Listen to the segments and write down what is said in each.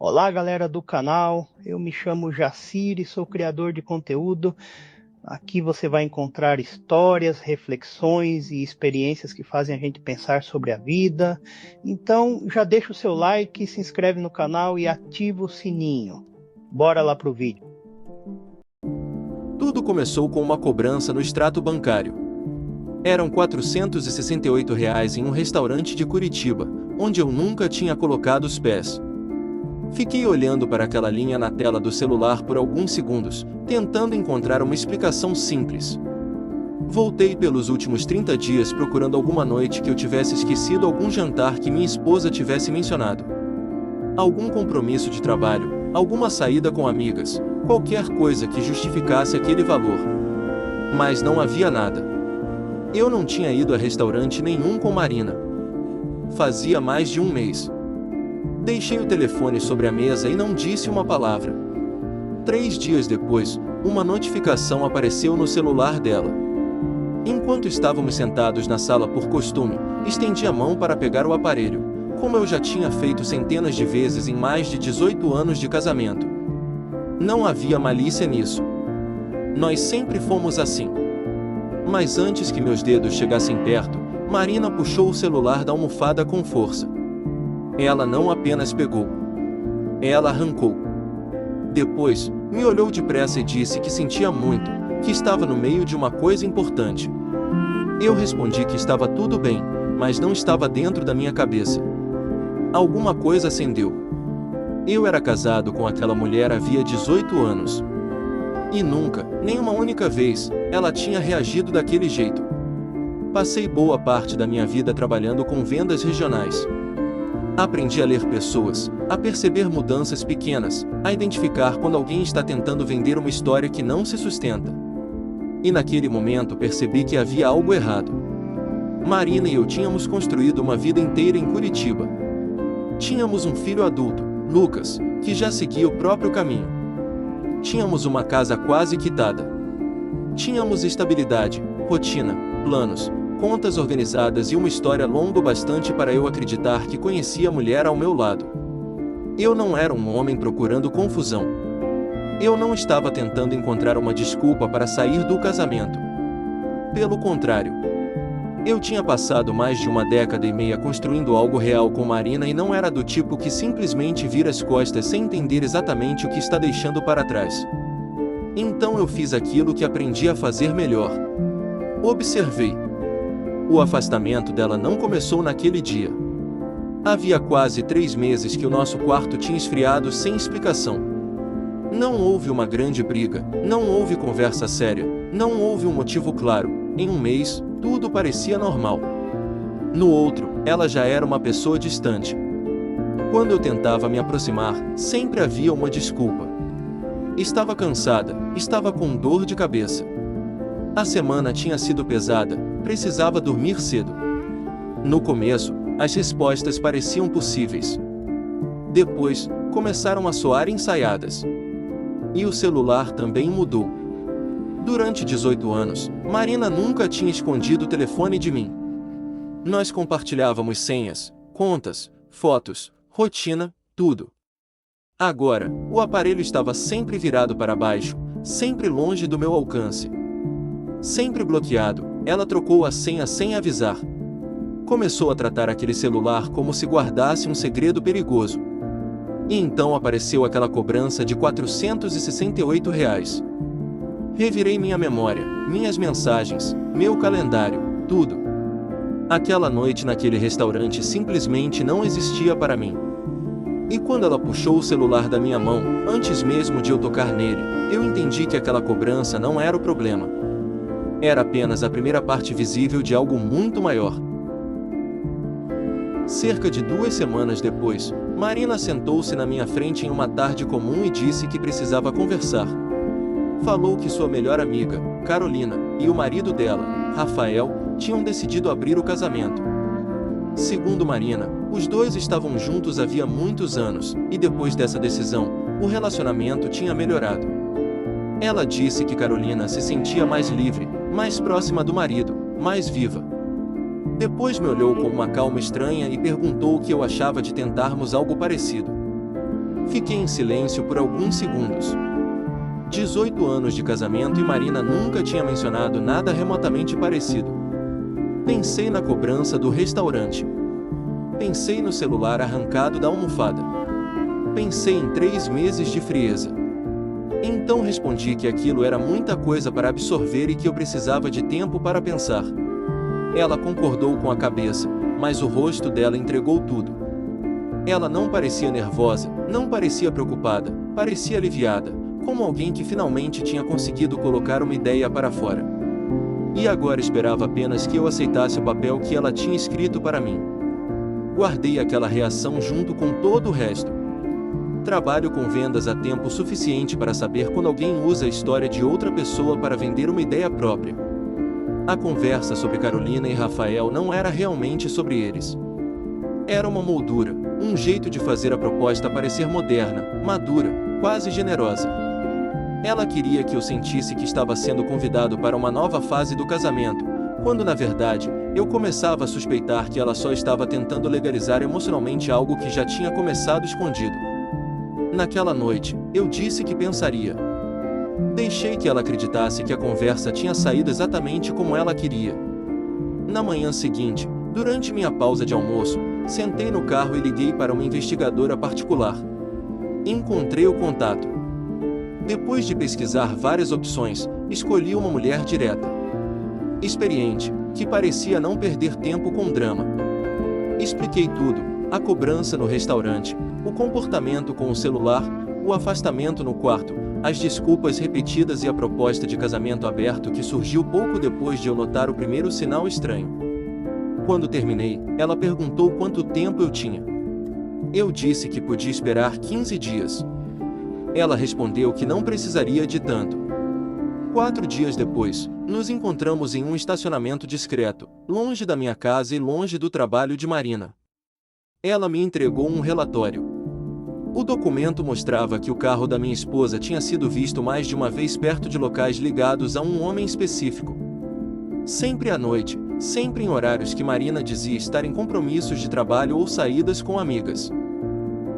Olá, galera do canal. Eu me chamo Jacir e sou criador de conteúdo. Aqui você vai encontrar histórias, reflexões e experiências que fazem a gente pensar sobre a vida. Então, já deixa o seu like, se inscreve no canal e ativa o sininho. Bora lá pro vídeo. Tudo começou com uma cobrança no extrato bancário. Eram R$ 468 em um restaurante de Curitiba, onde eu nunca tinha colocado os pés. Fiquei olhando para aquela linha na tela do celular por alguns segundos, tentando encontrar uma explicação simples. Voltei pelos últimos 30 dias procurando alguma noite que eu tivesse esquecido algum jantar que minha esposa tivesse mencionado. Algum compromisso de trabalho, alguma saída com amigas, qualquer coisa que justificasse aquele valor. Mas não havia nada. Eu não tinha ido a restaurante nenhum com Marina. Fazia mais de um mês. Deixei o telefone sobre a mesa e não disse uma palavra. 3 dias depois, uma notificação apareceu no celular dela. Enquanto estávamos sentados na sala por costume, estendi a mão para pegar o aparelho, como eu já tinha feito centenas de vezes em mais de 18 anos de casamento. Não havia malícia nisso. Nós sempre fomos assim. Mas antes que meus dedos chegassem perto, Marina puxou o celular da almofada com força. Ela não apenas pegou. Ela arrancou. Depois, me olhou depressa e disse que sentia muito, que estava no meio de uma coisa importante. Eu respondi que estava tudo bem, mas não estava dentro da minha cabeça. Alguma coisa acendeu. Eu era casado com aquela mulher havia 18 anos. E nunca, nem uma única vez, ela tinha reagido daquele jeito. Passei boa parte da minha vida trabalhando com vendas regionais. Aprendi a ler pessoas, a perceber mudanças pequenas, a identificar quando alguém está tentando vender uma história que não se sustenta. E naquele momento percebi que havia algo errado. Marina e eu tínhamos construído uma vida inteira em Curitiba. Tínhamos um filho adulto, Lucas, que já seguia o próprio caminho. Tínhamos uma casa quase quitada. Tínhamos estabilidade, rotina, planos, contas organizadas e uma história longa o bastante para eu acreditar que conhecia a mulher ao meu lado. Eu não era um homem procurando confusão. Eu não estava tentando encontrar uma desculpa para sair do casamento. Pelo contrário. Eu tinha passado mais de uma década e meia construindo algo real com Marina e não era do tipo que simplesmente vira as costas sem entender exatamente o que está deixando para trás. Então eu fiz aquilo que aprendi a fazer melhor. Observei. O afastamento dela não começou naquele dia. Havia quase 3 meses que o nosso quarto tinha esfriado sem explicação. Não houve uma grande briga, não houve conversa séria, não houve um motivo claro. Em um mês, tudo parecia normal. No outro, ela já era uma pessoa distante. Quando eu tentava me aproximar, sempre havia uma desculpa. Estava cansada, estava com dor de cabeça. A semana tinha sido pesada, precisava dormir cedo. No começo, as respostas pareciam possíveis. Depois, começaram a soar ensaiadas. E o celular também mudou. Durante 18 anos, Marina nunca tinha escondido o telefone de mim. Nós compartilhávamos senhas, contas, fotos, rotina, tudo. Agora, o aparelho estava sempre virado para baixo, sempre longe do meu alcance. Sempre bloqueado, ela trocou a senha sem avisar. Começou a tratar aquele celular como se guardasse um segredo perigoso. E então apareceu aquela cobrança de R$ 468. Revirei minha memória, minhas mensagens, meu calendário, tudo. Aquela noite naquele restaurante simplesmente não existia para mim. E quando ela puxou o celular da minha mão, antes mesmo de eu tocar nele, eu entendi que aquela cobrança não era o problema. Era apenas a primeira parte visível de algo muito maior. Cerca de 2 semanas depois, Marina sentou-se na minha frente em uma tarde comum e disse que precisava conversar. Falou que sua melhor amiga, Carolina, e o marido dela, Rafael, tinham decidido abrir o casamento. Segundo Marina, os dois estavam juntos havia muitos anos, e depois dessa decisão, o relacionamento tinha melhorado. Ela disse que Carolina se sentia mais livre, mais próxima do marido, mais viva. Depois me olhou com uma calma estranha e perguntou o que eu achava de tentarmos algo parecido. Fiquei em silêncio por alguns segundos. 18 anos de casamento e Marina nunca tinha mencionado nada remotamente parecido. Pensei na cobrança do restaurante. Pensei no celular arrancado da almofada. Pensei em 3 meses de frieza. Então respondi que aquilo era muita coisa para absorver e que eu precisava de tempo para pensar. Ela concordou com a cabeça, mas o rosto dela entregou tudo. Ela não parecia nervosa, não parecia preocupada, parecia aliviada, como alguém que finalmente tinha conseguido colocar uma ideia para fora. E agora esperava apenas que eu aceitasse o papel que ela tinha escrito para mim. Guardei aquela reação junto com todo o resto. Trabalho com vendas há tempo suficiente para saber quando alguém usa a história de outra pessoa para vender uma ideia própria. A conversa sobre Carolina e Rafael não era realmente sobre eles. Era uma moldura, um jeito de fazer a proposta parecer moderna, madura, quase generosa. Ela queria que eu sentisse que estava sendo convidado para uma nova fase do casamento, quando na verdade, eu começava a suspeitar que ela só estava tentando legalizar emocionalmente algo que já tinha começado escondido. Naquela noite, eu disse que pensaria. Deixei que ela acreditasse que a conversa tinha saído exatamente como ela queria. Na manhã seguinte, durante minha pausa de almoço, sentei no carro e liguei para uma investigadora particular. Encontrei o contato. Depois de pesquisar várias opções, escolhi uma mulher direta, experiente, que parecia não perder tempo com drama. Expliquei tudo: a cobrança no restaurante, o comportamento com o celular, o afastamento no quarto, as desculpas repetidas e a proposta de casamento aberto que surgiu pouco depois de eu notar o primeiro sinal estranho. Quando terminei, ela perguntou quanto tempo eu tinha. Eu disse que podia esperar 15 dias. Ela respondeu que não precisaria de tanto. 4 dias depois, nos encontramos em um estacionamento discreto, longe da minha casa e longe do trabalho de Marina. Ela me entregou um relatório. O documento mostrava que o carro da minha esposa tinha sido visto mais de uma vez perto de locais ligados a um homem específico. Sempre à noite, sempre em horários que Marina dizia estar em compromissos de trabalho ou saídas com amigas.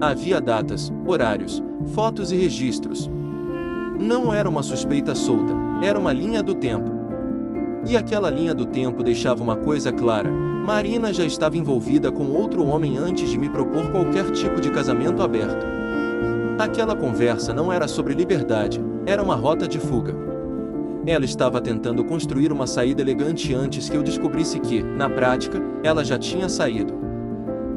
Havia datas, horários, fotos e registros. Não era uma suspeita solta, era uma linha do tempo. E aquela linha do tempo deixava uma coisa clara: Marina já estava envolvida com outro homem antes de me propor qualquer tipo de casamento aberto. Aquela conversa não era sobre liberdade, era uma rota de fuga. Ela estava tentando construir uma saída elegante antes que eu descobrisse que, na prática, ela já tinha saído.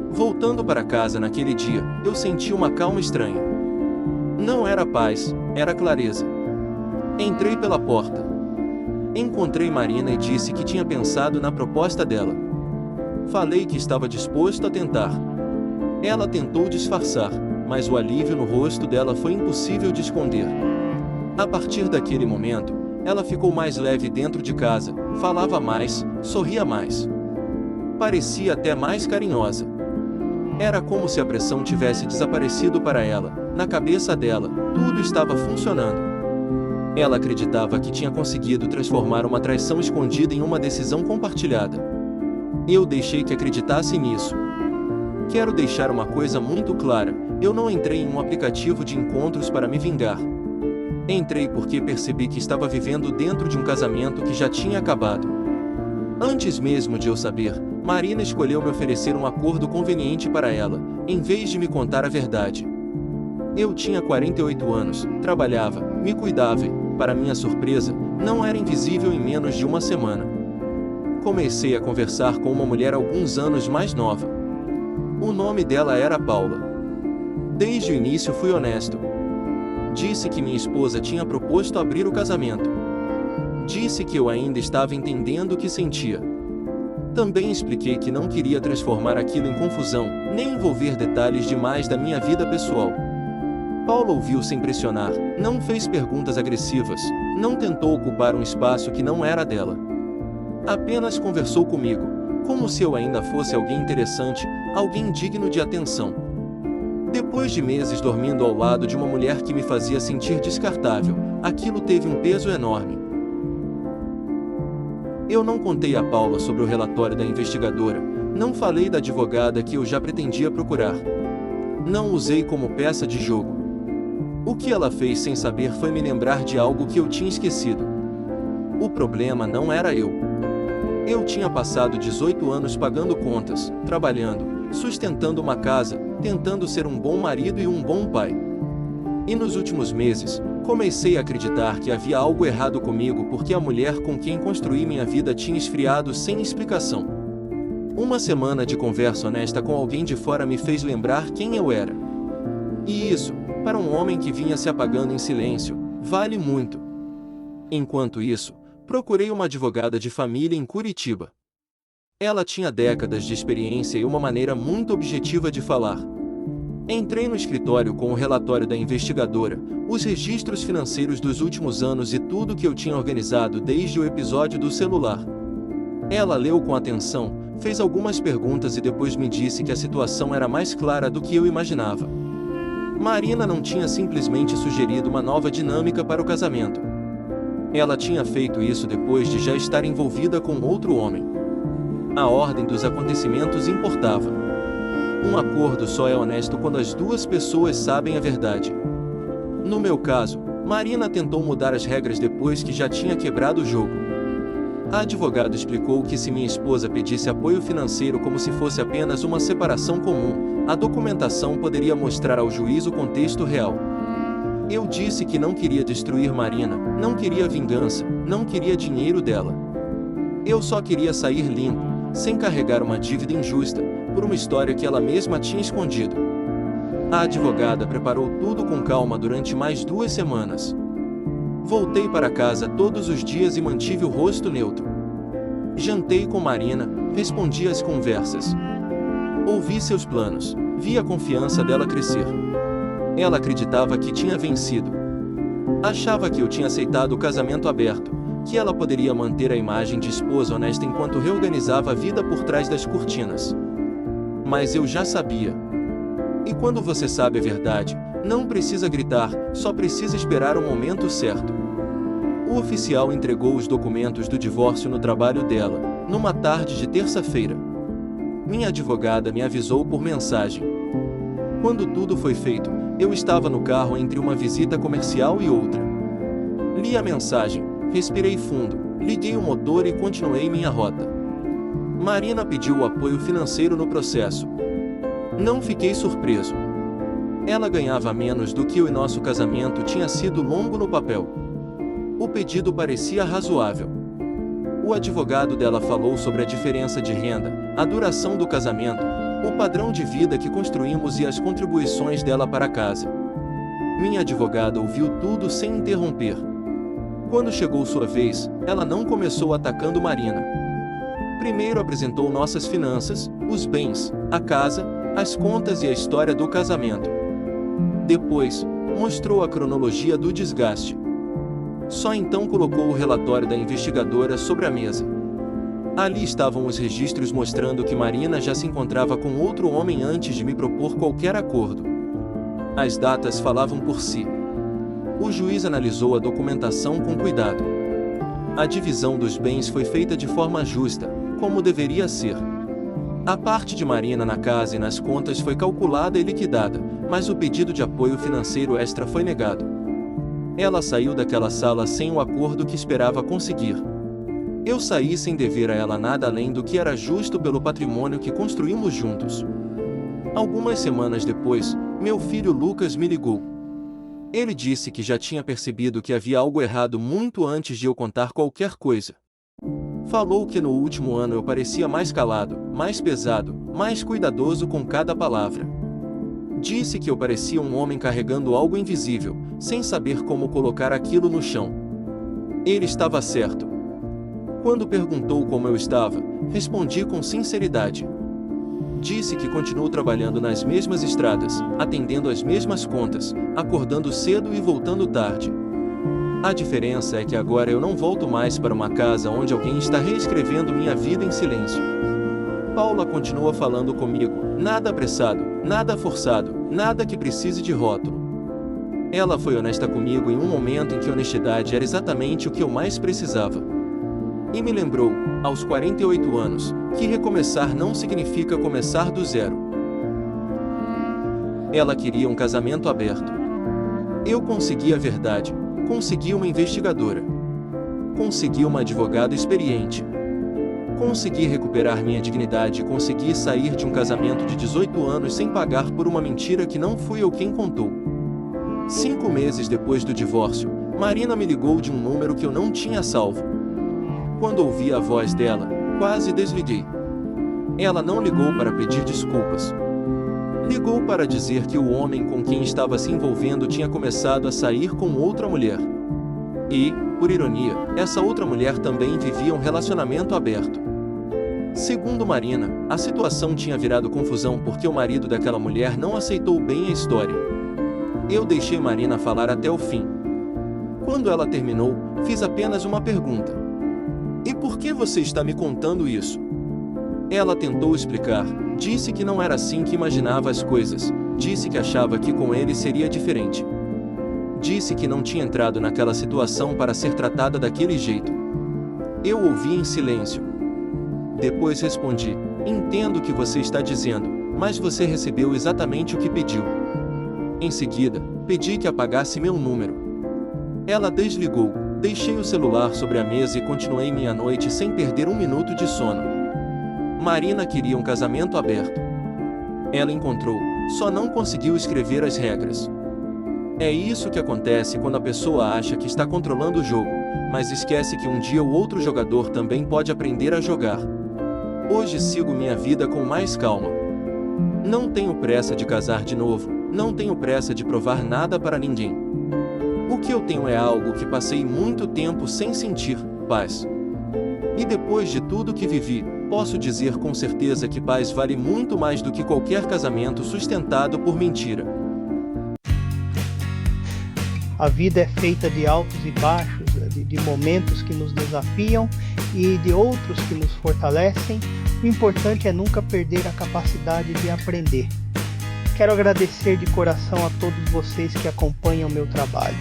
Voltando para casa naquele dia, eu senti uma calma estranha. Não era paz, era clareza. Entrei pela porta. Encontrei Marina e disse que tinha pensado na proposta dela. Falei que estava disposto a tentar. Ela tentou disfarçar, mas o alívio no rosto dela foi impossível de esconder. A partir daquele momento, ela ficou mais leve dentro de casa, falava mais, sorria mais. Parecia até mais carinhosa. Era como se a pressão tivesse desaparecido para ela, na cabeça dela, tudo estava funcionando. Ela acreditava que tinha conseguido transformar uma traição escondida em uma decisão compartilhada. Eu deixei que acreditasse nisso. Quero deixar uma coisa muito clara: eu não entrei em um aplicativo de encontros para me vingar. Entrei porque percebi que estava vivendo dentro de um casamento que já tinha acabado. Antes mesmo de eu saber, Marina escolheu me oferecer um acordo conveniente para ela, em vez de me contar a verdade. Eu tinha 48 anos, trabalhava, me cuidava e, para minha surpresa, não era invisível em menos de uma semana. Comecei a conversar com uma mulher alguns anos mais nova. O nome dela era Paula. Desde o início fui honesto. Disse que minha esposa tinha proposto abrir o casamento. Disse que eu ainda estava entendendo o que sentia. Também expliquei que não queria transformar aquilo em confusão, nem envolver detalhes demais da minha vida pessoal. Paula ouviu sem pressionar, não fez perguntas agressivas, não tentou ocupar um espaço que não era dela. Apenas conversou comigo, como se eu ainda fosse alguém interessante, alguém digno de atenção. Depois de meses dormindo ao lado de uma mulher que me fazia sentir descartável, aquilo teve um peso enorme. Eu não contei a Paula sobre o relatório da investigadora, não falei da advogada que eu já pretendia procurar. Não usei como peça de jogo. O que ela fez sem saber foi me lembrar de algo que eu tinha esquecido. O problema não era eu. Eu tinha passado 18 anos pagando contas, trabalhando, sustentando uma casa, tentando ser um bom marido e um bom pai. E nos últimos meses, comecei a acreditar que havia algo errado comigo porque a mulher com quem construí minha vida tinha esfriado sem explicação. Uma semana de conversa honesta com alguém de fora me fez lembrar quem eu era. E isso, para um homem que vinha se apagando em silêncio, vale muito. Enquanto isso, procurei uma advogada de família em Curitiba. Ela tinha décadas de experiência e uma maneira muito objetiva de falar. Entrei no escritório com o relatório da investigadora, os registros financeiros dos últimos anos e tudo que eu tinha organizado desde o episódio do celular. Ela leu com atenção, fez algumas perguntas e depois me disse que a situação era mais clara do que eu imaginava. Marina não tinha simplesmente sugerido uma nova dinâmica para o casamento. Ela tinha feito isso depois de já estar envolvida com outro homem. A ordem dos acontecimentos importava. Um acordo só é honesto quando as duas pessoas sabem a verdade. No meu caso, Marina tentou mudar as regras depois que já tinha quebrado o jogo. A advogada explicou que se minha esposa pedisse apoio financeiro como se fosse apenas uma separação comum, a documentação poderia mostrar ao juiz o contexto real. Eu disse que não queria destruir Marina, não queria vingança, não queria dinheiro dela. Eu só queria sair limpo, sem carregar uma dívida injusta, por uma história que ela mesma tinha escondido. A advogada preparou tudo com calma durante mais 2 semanas. Voltei para casa todos os dias e mantive o rosto neutro. Jantei com Marina, respondi às conversas. Ouvi seus planos, vi a confiança dela crescer. Ela acreditava que tinha vencido. Achava que eu tinha aceitado o casamento aberto, que ela poderia manter a imagem de esposa honesta enquanto reorganizava a vida por trás das cortinas. Mas eu já sabia. E quando você sabe a verdade, não precisa gritar, só precisa esperar o momento certo. O oficial entregou os documentos do divórcio no trabalho dela, numa tarde de terça-feira. Minha advogada me avisou por mensagem. Quando tudo foi feito, eu estava no carro entre uma visita comercial e outra. Li a mensagem, respirei fundo, liguei o motor e continuei minha rota. Marina pediu o apoio financeiro no processo. Não fiquei surpreso. Ela ganhava menos do que eu e nosso casamento tinha sido longo no papel. O pedido parecia razoável. O advogado dela falou sobre a diferença de renda, a duração do casamento, o padrão de vida que construímos e as contribuições dela para a casa. Minha advogada ouviu tudo sem interromper. Quando chegou sua vez, ela não começou atacando Marina. Primeiro apresentou nossas finanças, os bens, a casa, as contas e a história do casamento. Depois, mostrou a cronologia do desgaste. Só então colocou o relatório da investigadora sobre a mesa. Ali estavam os registros mostrando que Marina já se encontrava com outro homem antes de me propor qualquer acordo. As datas falavam por si. O juiz analisou a documentação com cuidado. A divisão dos bens foi feita de forma justa, como deveria ser. A parte de Marina na casa e nas contas foi calculada e liquidada, mas o pedido de apoio financeiro extra foi negado. Ela saiu daquela sala sem o acordo que esperava conseguir. Eu saí sem dever a ela nada além do que era justo pelo patrimônio que construímos juntos. Algumas semanas depois, meu filho Lucas me ligou. Ele disse que já tinha percebido que havia algo errado muito antes de eu contar qualquer coisa. Falou que no último ano eu parecia mais calado, mais pesado, mais cuidadoso com cada palavra. Disse que eu parecia um homem carregando algo invisível, sem saber como colocar aquilo no chão. Ele estava certo. Quando perguntou como eu estava, respondi com sinceridade. Disse que continuou trabalhando nas mesmas estradas, atendendo as mesmas contas, acordando cedo e voltando tarde. A diferença é que agora eu não volto mais para uma casa onde alguém está reescrevendo minha vida em silêncio. Paula continua falando comigo, nada apressado, nada forçado, nada que precise de rótulo. Ela foi honesta comigo em um momento em que honestidade era exatamente o que eu mais precisava. E me lembrou, aos 48 anos, que recomeçar não significa começar do zero. Ela queria um casamento aberto. Eu consegui a verdade, consegui uma investigadora. Consegui uma advogada experiente. Consegui recuperar minha dignidade e consegui sair de um casamento de 18 anos sem pagar por uma mentira que não fui eu quem contou. 5 meses depois do divórcio, Marina me ligou de um número que eu não tinha salvo. Quando ouvi a voz dela, quase desliguei. Ela não ligou para pedir desculpas. Ligou para dizer que o homem com quem estava se envolvendo tinha começado a sair com outra mulher. E, por ironia, essa outra mulher também vivia um relacionamento aberto. Segundo Marina, a situação tinha virado confusão porque o marido daquela mulher não aceitou bem a história. Eu deixei Marina falar até o fim. Quando ela terminou, fiz apenas uma pergunta. E por que você está me contando isso? Ela tentou explicar, disse que não era assim que imaginava as coisas, disse que achava que com ele seria diferente. Disse que não tinha entrado naquela situação para ser tratada daquele jeito. Eu ouvi em silêncio. Depois respondi, entendo o que você está dizendo, mas você recebeu exatamente o que pediu. Em seguida, pedi que apagasse meu número. Ela desligou, deixei o celular sobre a mesa e continuei minha noite sem perder um minuto de sono. Marina queria um casamento aberto. Ela encontrou, só não conseguiu escrever as regras. É isso que acontece quando a pessoa acha que está controlando o jogo, mas esquece que um dia o outro jogador também pode aprender a jogar. Hoje sigo minha vida com mais calma. Não tenho pressa de casar de novo, não tenho pressa de provar nada para ninguém. O que eu tenho é algo que passei muito tempo sem sentir, paz. E depois de tudo que vivi, posso dizer com certeza que paz vale muito mais do que qualquer casamento sustentado por mentira. A vida é feita de altos e baixos, de momentos que nos desafiam e de outros que nos fortalecem. O importante é nunca perder a capacidade de aprender. Quero agradecer de coração a todos vocês que acompanham o meu trabalho.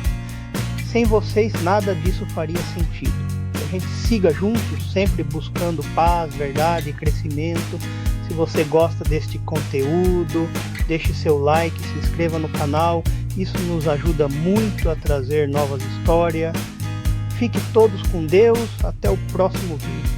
Sem vocês, nada disso faria sentido. Que a gente siga juntos, sempre buscando paz, verdade e crescimento. Se você gosta deste conteúdo, deixe seu like, se inscreva no canal. Isso nos ajuda muito a trazer novas histórias. Fique todos com Deus. Até o próximo vídeo.